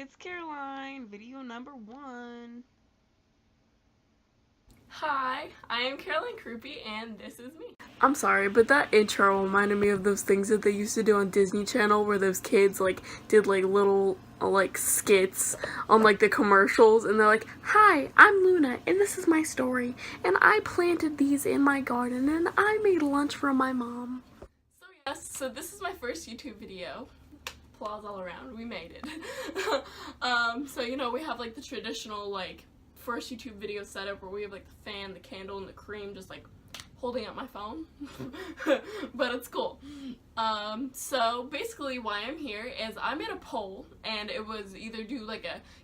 it's Caroline, video number 1. Hi, I am Caroline Croupy, and this is me. I'm sorry, but that intro reminded me of those things that they used to do on Disney Channel where those kids, did, little, skits on, the commercials, and they're like, "Hi, I'm Luna, and this is my story, and I planted these in my garden, and I made lunch for my mom." So yes, this is my first YouTube video. Applause all around, we made it. We have, the traditional, first YouTube video setup where we have, the fan, the candle, and the cream just, holding up my phone. But it's cool. So basically why I'm here is I made a poll, and it was either do a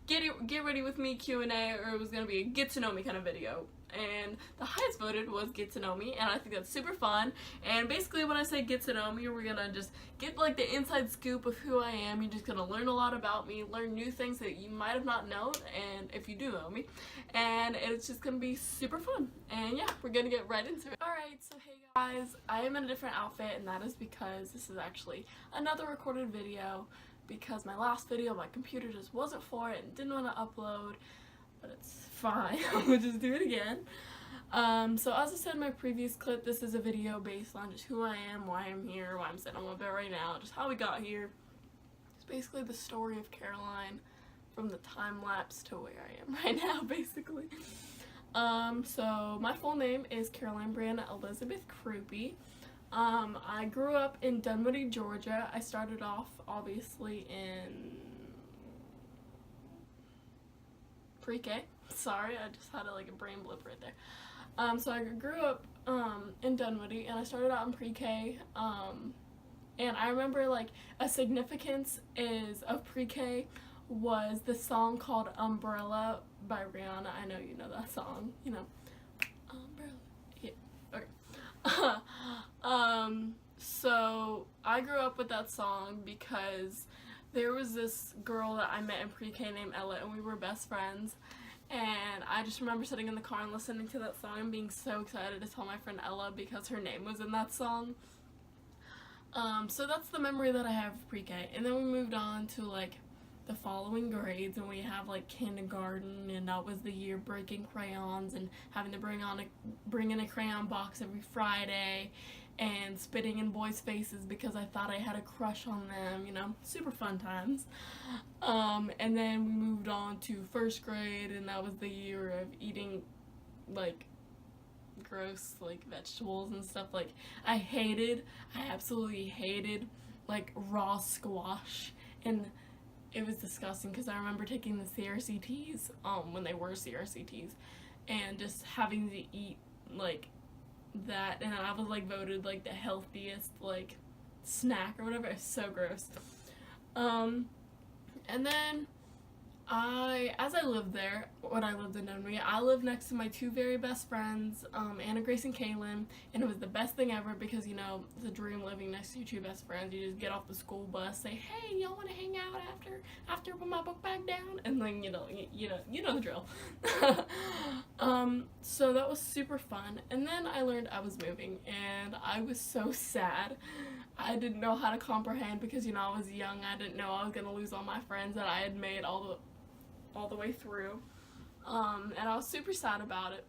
get ready with me Q&A, or it was gonna be a get to know me kind of video. And the highest voted was get to know me, and I think that's super fun. And basically when I say get to know me, we're gonna just get the inside scoop of who I am. You're just gonna learn a lot about me, learn new things that you might have not known, and if you do know me, and it's just gonna be super fun. And yeah, we're gonna get right into it. Alright, so hey guys, I am in a different outfit, and that is because this is actually another recorded video, because my last video, my computer just wasn't for it and didn't want to upload. But it's fine, we'll just do it again. So as I said in my previous clip, this is a video based on just who I am, why I'm here, why I'm sitting on my bed right now, just how we got here. It's basically the story of Caroline from the time lapse to where I am right now, basically. So my full name is Caroline Brianna Elizabeth Croupy. I grew up in Dunwoody, Georgia. I started off obviously in pre-K. Sorry, I just had a brain blip right there. So I grew up in Dunwoody, and I started out in pre-K. And I remember a significance of pre-K was the song called Umbrella by Rihanna. I know you know that song, you know. Umbrella. Yeah. Okay. So I grew up with that song because there was this girl that I met in pre-K named Ella, and we were best friends. And I just remember sitting in the car and listening to that song and being so excited to tell my friend Ella because her name was in that song. So that's the memory that I have of pre-K. And then we moved on to the following grades, and we have kindergarten, and that was the year breaking crayons and having to bring in a crayon box every Friday, and spitting in boys' faces because I thought I had a crush on them, super fun times. And then we moved on to first grade, and that was the year of eating gross vegetables and stuff. I absolutely hated raw squash, and it was disgusting because I remember taking the CRCTs when they were CRCTs, and just having to eat that, and I was voted the healthiest snack or whatever. It's so gross. And then as I lived there, when I lived in Dunwoody, I lived next to my two very best friends, Anna Grace and Kaylin, and it was the best thing ever because, it's a dream living next to your two best friends. You just get off the school bus, say, "Hey, y'all want to hang out after I put my book back down?" And then, you know the drill. So that was super fun. And then I learned I was moving, and I was so sad. I didn't know how to comprehend because, I was young. I didn't know I was going to lose all my friends that I had made all the way through, and I was super sad about it.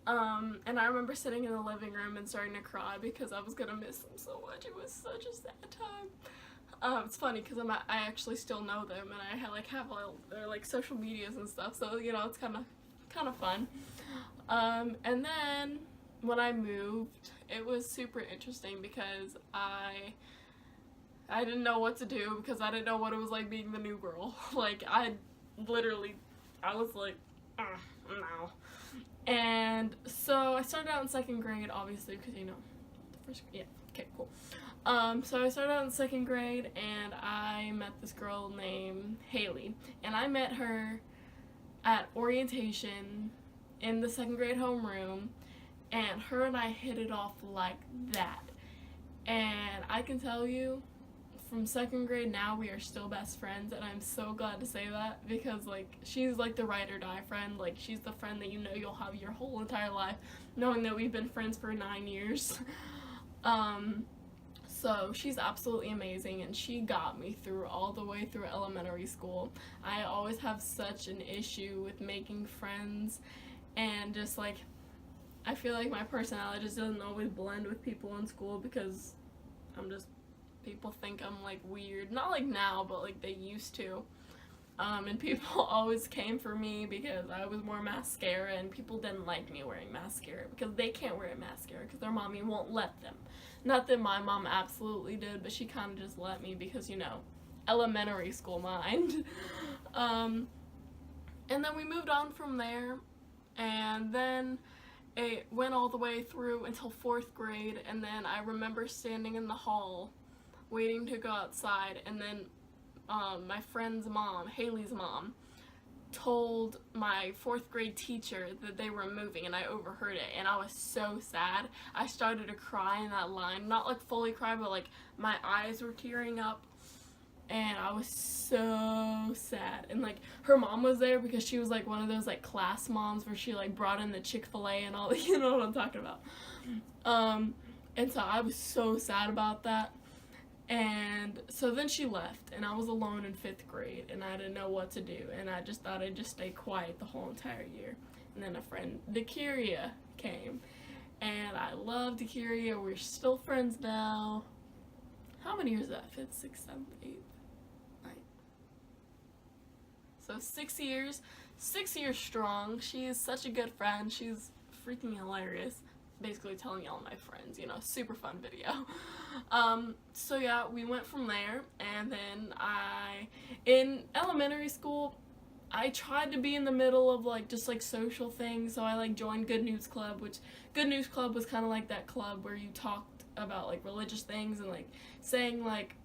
And I remember sitting in the living room and starting to cry because I was gonna miss them so much. It was such a sad time. It's funny because I actually still know them, and I have their social medias and stuff, so it's kind of fun. And then when I moved, it was super interesting because I didn't know what to do because I didn't know what it was like being the new girl. I was no. And so I started out in second grade, obviously, because, the first, yeah, okay, cool. So I started out in second grade, and I met this girl named Haley, and I met her at orientation in the second grade homeroom, and her and I hit it off like that. And I can tell you, from second grade now, we are still best friends, and I'm so glad to say that because she's the ride or die friend. She's the friend that you'll have your whole entire life, knowing that we've been friends for 9 years. So she's absolutely amazing, and she got me through all the way through elementary school. I always have such an issue with making friends, and just like, I feel like my personality just doesn't always blend with people in school because people think I'm like weird. Not like now, but like they used to. And people always came for me because I was more mascara, and people didn't like me wearing mascara because they can't wear mascara because their mommy won't let them. Not that my mom absolutely did, but she kind of just let me because, you know, elementary school mind. And then we moved on from there, and then it went all the way through until 4th grade, and then I remember standing in the hall waiting to go outside, and then my friend's mom, Haley's mom, told my 4th grade teacher that they were moving, and I overheard it, and I was so sad. I started to cry in that line, not like fully cry, but like my eyes were tearing up, and I was so sad. And like her mom was there because she was like one of those like class moms where she like brought in the Chick-fil-A and all that, you know what I'm talking about. And so I was so sad about that. And so then she left, and I was alone in 5th grade, and I didn't know what to do, and I just thought I'd just stay quiet the whole entire year. And then a friend, Dakiria, came, and I love Dakiria. We're still friends now. How many years is that? 5th, 6th, 7th, 8th, 9th. So 6 years. 6 years strong. She is such a good friend. She's freaking hilarious. Basically telling all my friends, you know, super fun video. So yeah, we went from there, and then in elementary school, I tried to be in the middle of like just like social things, so I like joined Good News Club, which Good News Club was kind of like that club where you talked about like religious things and like sang like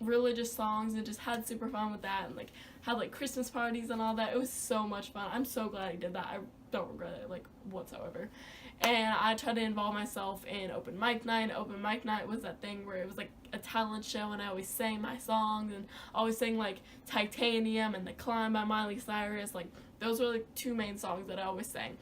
religious songs and just had super fun with that, and like had like Christmas parties and all that. It was so much fun. I'm so glad I did that. I don't regret it like whatsoever. And I tried to involve myself in open mic night. Open mic night was that thing where it was like a talent show, and I always sang my songs, and always sang like Titanium and The Climb by Miley Cyrus. Like those were like 2 main songs that I always sang.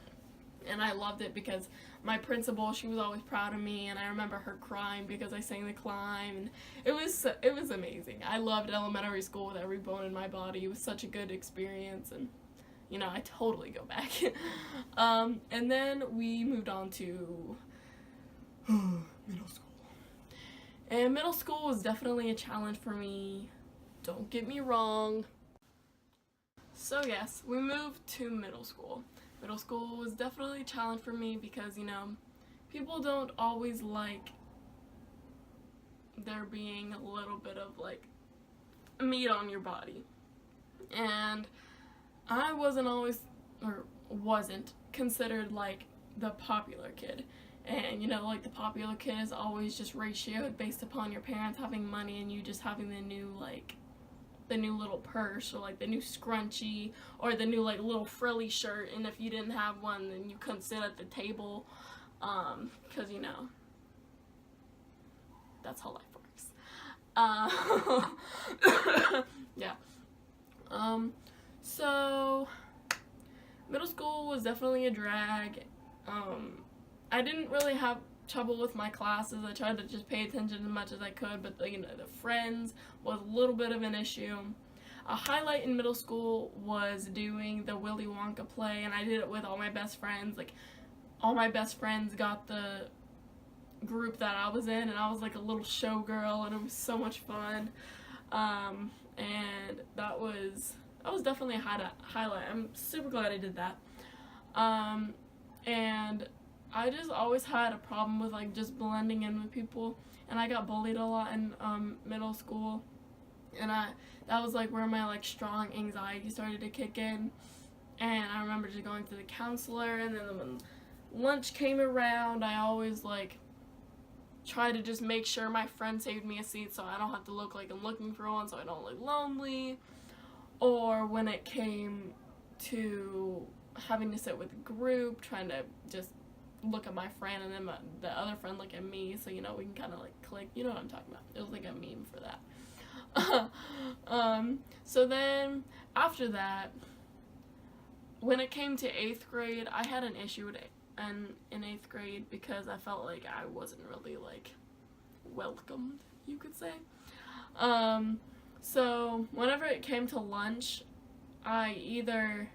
And I loved it because my principal, she was always proud of me, and I remember her crying because I sang The Climb, and it was amazing. I loved elementary school with every bone in my body. It was such a good experience, and you know, I totally go back. And then we moved on to middle school. And middle school was definitely a challenge for me. Don't get me wrong. So yes, we moved to middle school. Middle school was definitely a challenge for me because, you know, people don't always like there being a little bit of like meat on your body. And I wasn't considered like the popular kid. And you know, like the popular kid is always just ratioed based upon your parents having money and you just having the new little purse, or like the new scrunchie, or the new like little frilly shirt, and if you didn't have one then you couldn't sit at the table, because you know, that's how life works. Yeah. So middle school was definitely a drag. I didn't really have trouble with my classes. I tried to just pay attention as much as I could, but the friends was a little bit of an issue. A highlight in middle school was doing the Willy Wonka play, and I did it with all my best friends. Like, all my best friends got the group that I was in, and I was like a little showgirl, and it was so much fun. And that was definitely a highlight. I'm super glad I did that. And I just always had a problem with like just blending in with people, and I got bullied a lot in middle school, and that was like where my like strong anxiety started to kick in. And I remember just going to the counselor, and then when lunch came around, I always like try to just make sure my friend saved me a seat so I don't have to look like I'm looking for one, so I don't look lonely. Or when it came to having to sit with a group, trying to just look at my friend and then the other friend look at me, so you know, we can kind of like click, you know what I'm talking about. It was like a meme for that. So then after that, when it came to 8th grade, I had an issue with it in 8th grade because I felt like I wasn't really like welcomed, you could say. So whenever it came to lunch, I either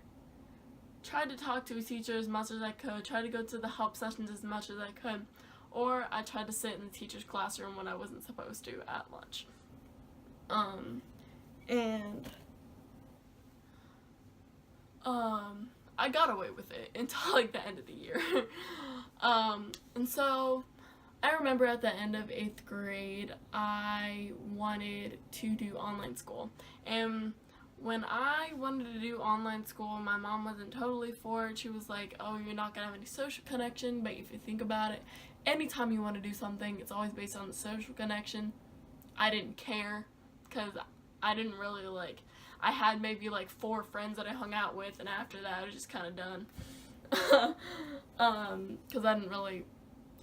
tried to talk to a teacher as much as I could, tried to go to the help sessions as much as I could, or I tried to sit in the teacher's classroom when I wasn't supposed to at lunch. And I got away with it until like the end of the year. And so I remember at the end of 8th grade, I wanted to do online school. And when I wanted to do online school, my mom wasn't totally for it. She was like, oh, you're not going to have any social connection, but if you think about it, anytime you want to do something, it's always based on the social connection. I didn't care, because I didn't really like, I had maybe like 4 friends that I hung out with, and after that I was just kind of done. Because I didn't really,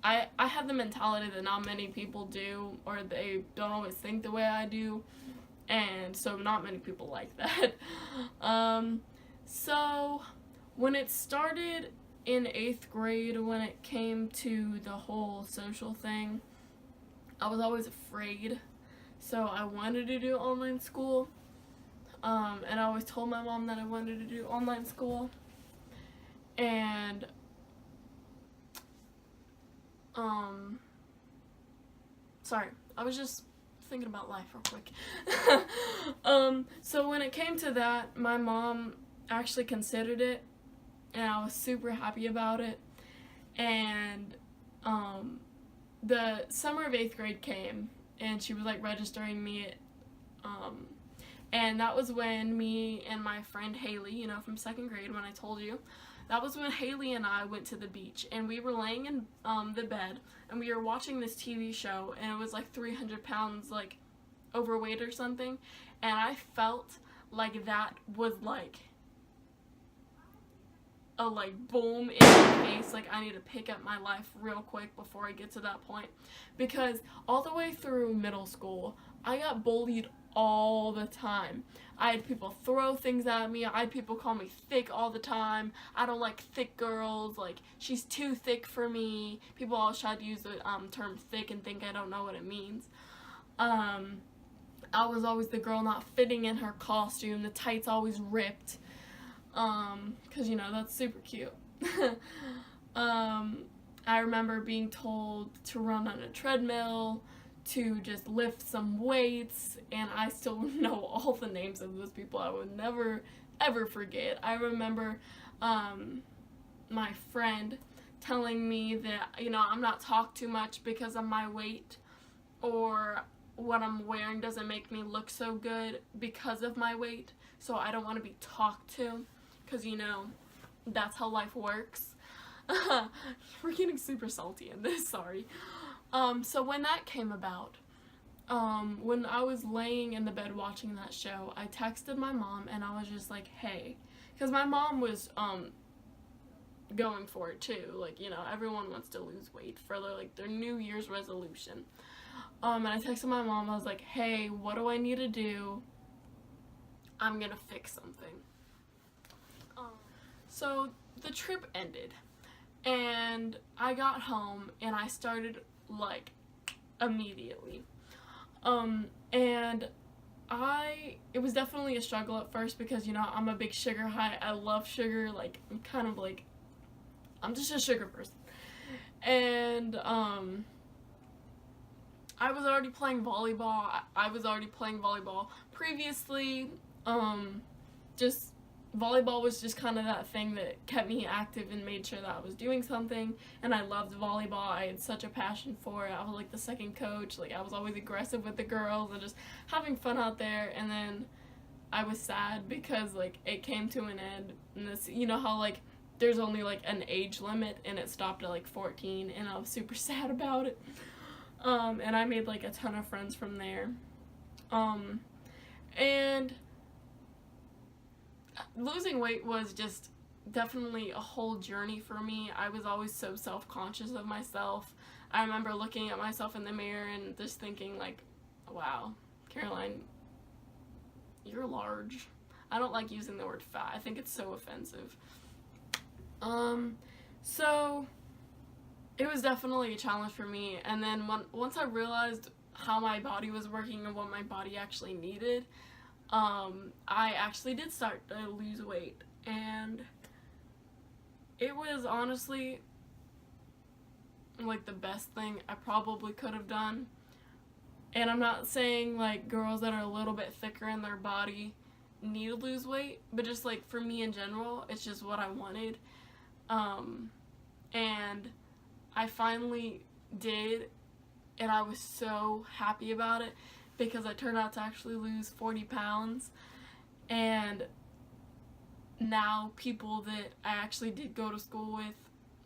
I had the mentality that not many people do, or they don't always think the way I do, and so not many people like that. So when it started in 8th grade, when it came to the whole social thing, I was always afraid. So I wanted to do online school, and I always told my mom that I wanted to do online school, and sorry, I was just thinking about life real quick. So when it came to that, my mom actually considered it, and I was super happy about it. And the summer of 8th grade came, and she was like registering me, and that was when me and my friend Haley, you know, from 2nd grade, when I told you, that was when Haley and I went to the beach, and we were laying in the bed, and we were watching this TV show, and it was like 300 pounds like overweight or something, and I felt like that was like a like boom in my face, like I need to pick up my life real quick before I get to that point, because all the way through middle school I got bullied all the time. I had people throw things at me, I had people call me thick all the time. I don't like thick girls, like she's too thick for me. People always try to use the term thick and think I don't know what it means. I was always the girl not fitting in her costume, the tights always ripped. Cause you know, that's super cute. I remember being told to run on a treadmill, to just lift some weights, and I still know all the names of those people. I would never ever forget. I remember my friend telling me that, you know, I'm not talked too much because of my weight, or what I'm wearing doesn't make me look so good because of my weight, so I don't want to be talked to, because, you know, that's how life works. We're getting super salty in this, sorry. So when that came about, when I was laying in the bed watching that show, I texted my mom, and I was just like, hey, because my mom was, going for it too, like, you know, everyone wants to lose weight for their New Year's resolution. And I texted my mom, I was like, hey, what do I need to do? I'm gonna fix something. So the trip ended, and I got home, and I started, like, immediately. And it was definitely a struggle at first, because, you know, I'm a big sugar high, I love sugar, like, I'm kind of like, I'm just a sugar person. And, I was already playing volleyball. I was already playing volleyball previously. Just volleyball was just kind of that thing that kept me active and made sure that I was doing something. And I loved volleyball. I had such a passion for it. I was like the second coach. Like, I was always aggressive with the girls and just having fun out there. And then I was sad because, like, it came to an end. And this, you know how, like, there's only like an age limit, and it stopped at like 14, and I was super sad about it. And I made like a ton of friends from there. And losing weight was just definitely a whole journey for me. I was always so self-conscious of myself. I remember looking at myself in the mirror and just thinking like, wow, Caroline, you're large. I don't like using the word fat. I think it's so offensive. So it was definitely a challenge for me. And then once I realized how my body was working and what my body actually needed, I actually did start to lose weight. And it was honestly like the best thing I probably could have done. And I'm not saying like girls that are a little bit thicker in their body need to lose weight, but just like for me in general, it's just what I wanted. And I finally did, and I was so happy about it because I turned out to actually lose 40 pounds. And now people that I actually did go to school with,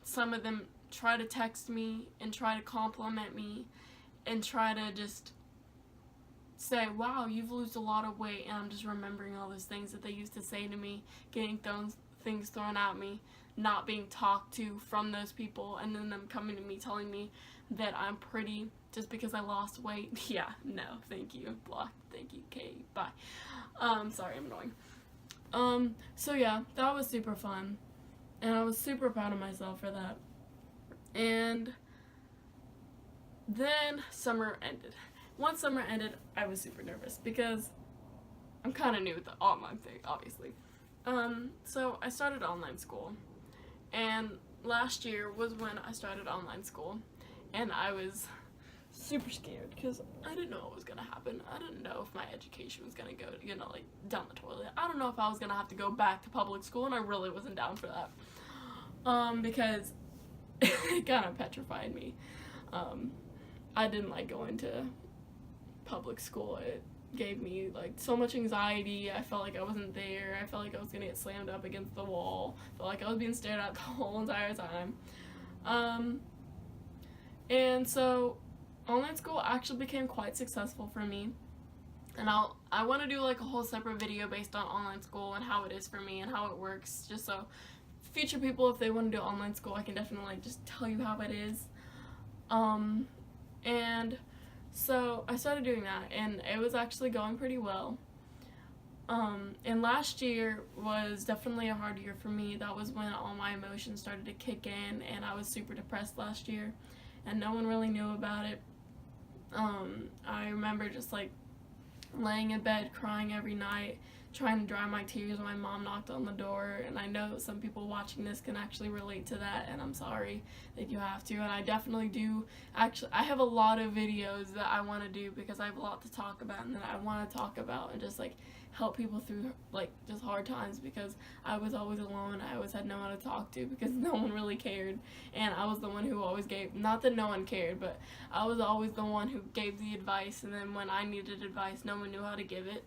some of them try to text me and try to compliment me and try to just say, wow, you've lost a lot of weight. And I'm just remembering all those things that they used to say to me, getting things thrown at me, not being talked to from those people, and then them coming to me telling me that I'm pretty just because I lost weight. Yeah, no, thank you, blocked, thank you, okay, bye. Sorry, I'm annoying. So yeah, that was super fun, and I was super proud of myself for that. And then summer ended. Once summer ended, I was super nervous because I'm kind of new with the online thing, obviously. So I started online school, and last year was when I started online school, and I was super scared because I didn't know what was gonna happen. I didn't know if my education was gonna go, like down the toilet. I don't know if I was gonna have to go back to public school, and I really wasn't down for that, because it kind of petrified me. I didn't like going to public school. It gave me like so much anxiety. I felt like I wasn't there. I felt like I was gonna get slammed up against the wall. I felt like I was being stared at the whole entire time. And so online school actually became quite successful for me. And I want to do like a whole separate video based on online school and how it is for me and how it works, just so future people, if they want to do online school, I can definitely just tell you how it is. And so I started doing that, and it was actually going pretty well. And last year was definitely a hard year for me. That was when all my emotions started to kick in, and I was super depressed last year, and no one really knew about it. I remember just like laying in bed crying every night, trying to dry my tears when my mom knocked on the door. And I know some people watching this can actually relate to that, and I'm sorry that you have to. And I definitely do. Actually, I have a lot of videos that I want to do because I have a lot to talk about and that I want to talk about and just like help people through like just hard times, because I was always alone. I always had no one to talk to because no one really cared, and I was the one who always gave, not that no one cared, but I was always the one who gave the advice, and then when I needed advice, no one knew how to give it.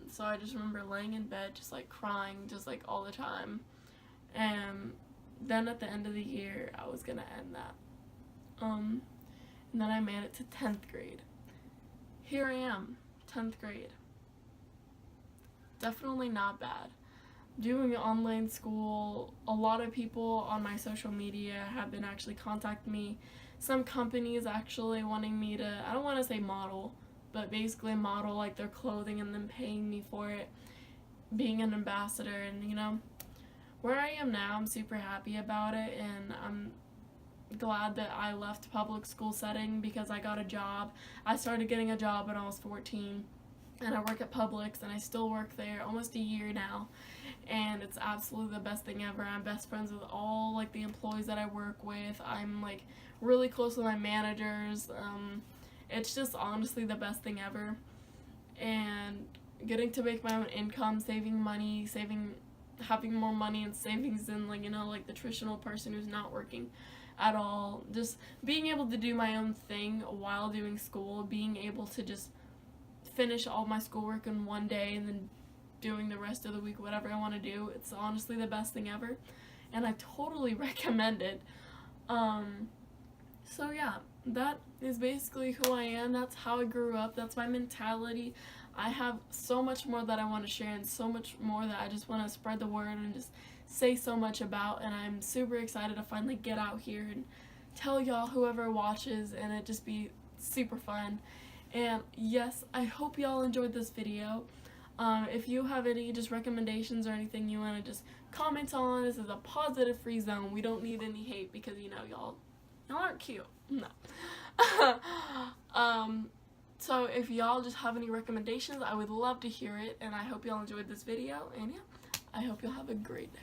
So I just remember laying in bed just like crying just like all the time. And then at the end of the year I was gonna end that. And then I made it to 10th grade. Here I am, 10th grade. Definitely not bad. Doing online school, a lot of people on my social media have been actually contacting me. Some companies actually wanting me to, I don't want to say model, but basically model like their clothing and then paying me for it, being an ambassador. And where I am now, I'm super happy about it, and I'm glad that I left public school setting because I got a job. I started getting a job when I was 14, and I work at Publix, and I still work there almost a year now, and it's absolutely the best thing ever. I'm best friends with all like the employees that I work with. I'm like really close with my managers. It's just honestly the best thing ever. And getting to make my own income, saving money, having more money and savings than like like the traditional person who's not working at all. Just being able to do my own thing while doing school, being able to just finish all my schoolwork in one day and then doing the rest of the week whatever I want to do. It's honestly the best thing ever, and I totally recommend it. So yeah, that is basically who I am. That's how I grew up. That's my mentality. I have so much more that I want to share, and so much more that I just want to spread the word and just say so much about, and I'm super excited to finally get out here and tell y'all, whoever watches, and it just be super fun. And yes, I hope y'all enjoyed this video. If you have any just recommendations or anything you want to just comment on, this is a positive free zone. We don't need any hate because, you know, y'all aren't cute. No. So if y'all just have any recommendations, I would love to hear it, and I hope y'all enjoyed this video, and yeah, I hope y'all have a great day.